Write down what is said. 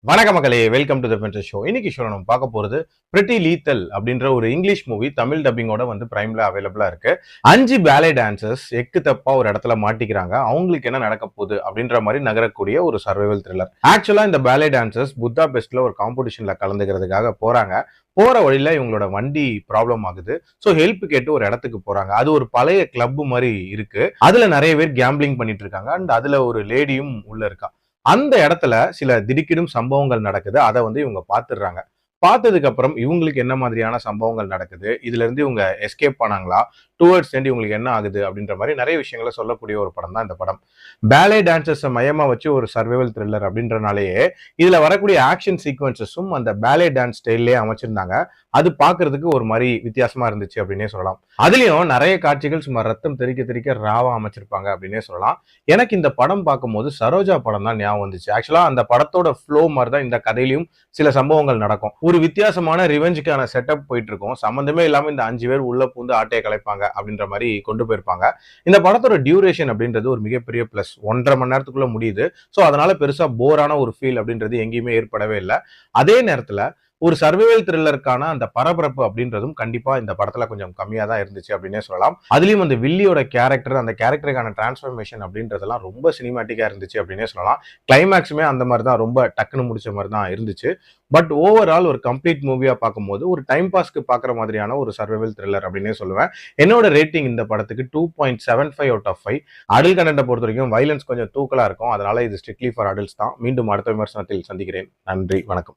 வணக்கம் மக்களே, welcome to the ஃபென்டஸ் show. இன்னைக்கு ஷோ நம்ம பார்க்க போறது பிரிட்டி லீத்தல் அப்படின்ற ஒரு இங்கிலீஷ் மூவி தமிழ் டப்பிங்கோட வந்து பிரைம்ல அவைலபிளா இருக்கு. 5 பேலே டான்சர்ஸ் எக்கு தப்பா ஒரு இடத்துல மாட்டிக்கிறாங்க. அவங்களுக்கு என்ன நடக்க போகுது அப்படின்ற மாதிரி நகரக்கூடிய ஒரு சர்வைவல் த்ரில்லர். ஆக்சுவலா இந்த பேலே டான்சர்ஸ் புத்தாபெஸ்ட்ல ஒரு காம்படிஷன்ல கலந்துக்கிறதுக்காக போறாங்க. போற வழியில இவங்களோட வண்டி ப்ராப்ளம் ஆகுது. சோ ஹெல்ப் கேட்டு ஒரு இடத்துக்கு போறாங்க. அது ஒரு பழைய கிளப் மாதிரி இருக்கு. அதுல நிறைய பேர் கேம்பிளிங் பண்ணிட்டு இருக்காங்க. அண்ட் அதுல ஒரு லேடியும் உள்ள இருக்கா. அந்த இடத்துல சில திடுக்கிடும் சம்பவங்கள் நடக்குது. அதை வந்து இவங்க பார்த்துடுறாங்க. பார்த்ததுக்கு அப்புறம் இவங்களுக்கு என்ன மாதிரியான சம்பவங்கள் நடக்குது, இதுல இருந்து இவங்க எஸ்கேப் பண்ணாங்களா, டுவர்ட்ஸ் எண்ட் இவங்களுக்கு என்ன ஆகுது அப்படின்ற மாதிரி நிறைய விஷயங்களை சொல்லக்கூடிய ஒரு படம் தான் இந்த படம். பேலே டான்சர்ஸை மையமா வச்சு ஒரு சர்வைவல் த்ரில்லர் அப்படின்றனாலேயே இதுல வரக்கூடிய ஆக்ஷன் சீக்வன்சஸும் அந்த பேலே டான்ஸ் ஸ்டைல்லே அமைச்சிருந்தாங்க. அது பாக்குறதுக்கு ஒரு மாதிரி வித்தியாசமா இருந்துச்சு அப்படின்னே சொல்லலாம். அதுலயும் நிறைய காட்சிகள் சும்மா ரத்தம் தெறிக்க தெறிக்க ராவா அமைச்சிருப்பாங்க அப்படின்னே சொல்லலாம். எனக்கு இந்த படம் பார்க்கும்போது சரோஜா படம் தான் ஞாபகம் வந்துச்சு. ஆக்சுவலா அந்த படத்தோட ஃப்ளோ மாதிரி தான் இந்த கதையிலையும் சில சம்பவங்கள் நடக்கும். ஒரு வித்தியாசமான ரிவெஞ்சுக்கான செட்டப் போயிட்டு இருக்கும். சம்பந்தமே இல்லாம இந்த 5 பேர் உள்ள பூந்து ஆட்டையை கலைப்பாங்க அப்படின்ற மாதிரி கொண்டு போயிருப்பாங்க. இந்த படத்தோட டியூரேஷன் அப்படின்றது ஒரு மிகப்பெரிய பிளஸ். 1.5 மணி நேரத்துக்குள்ள முடியுது. ஸோ அதனால பெருசா போரான ஒரு ஃபீல் அப்படின்றது எங்கேயுமே ஏற்படவே இல்லை. அதே நேரத்துல ஒரு சர்வைவல் த்ரில்லருக்கான அந்த பரபரப்பு அப்படின்றதும் கண்டிப்பா இந்த படத்துல கொஞ்சம் கம்மியா தான் இருந்துச்சு அப்படின்னே சொல்லலாம். அதுலயும் அந்த வில்லியோட கேரக்டர், அந்த கேரக்டருக்கான டிரான்ஸ்ஃபர்மேஷன் அப்படின்றதெல்லாம் ரொம்ப சினிமாட்டிக்கா இருந்துச்சு அப்படின்னே சொல்லலாம். கிளைமேக்ஸுமே அந்த மாதிரி தான் ரொம்ப டக்குன்னு முடிச்ச மாதிரி தான் இருந்துச்சு. பட் ஓவரால் ஒரு கம்ப்ளீட் மூவியா பார்க்கும்போது ஒரு டைம் பாஸ்க்கு பார்க்குற மாதிரியான ஒரு சர்வைவல் த்ரில்லர் அப்படின்னே சொல்லுவேன். என்னோட ரேட்டிங் இந்த படத்துக்கு 2.75 அவுட் ஆஃப் 5. அடல்ட் கண்டென்ட்டை பொறுத்த வரைக்கும் வைலன்ஸ் கொஞ்சம் தூக்கலா இருக்கும். அதனால இது ஸ்ட்ரிக்ட்லி ஃபார் அடல்ட்ஸ் தான். மீண்டும் அடுத்த விமர்சனத்தில் சந்திக்கிறேன். நன்றி, வணக்கம்.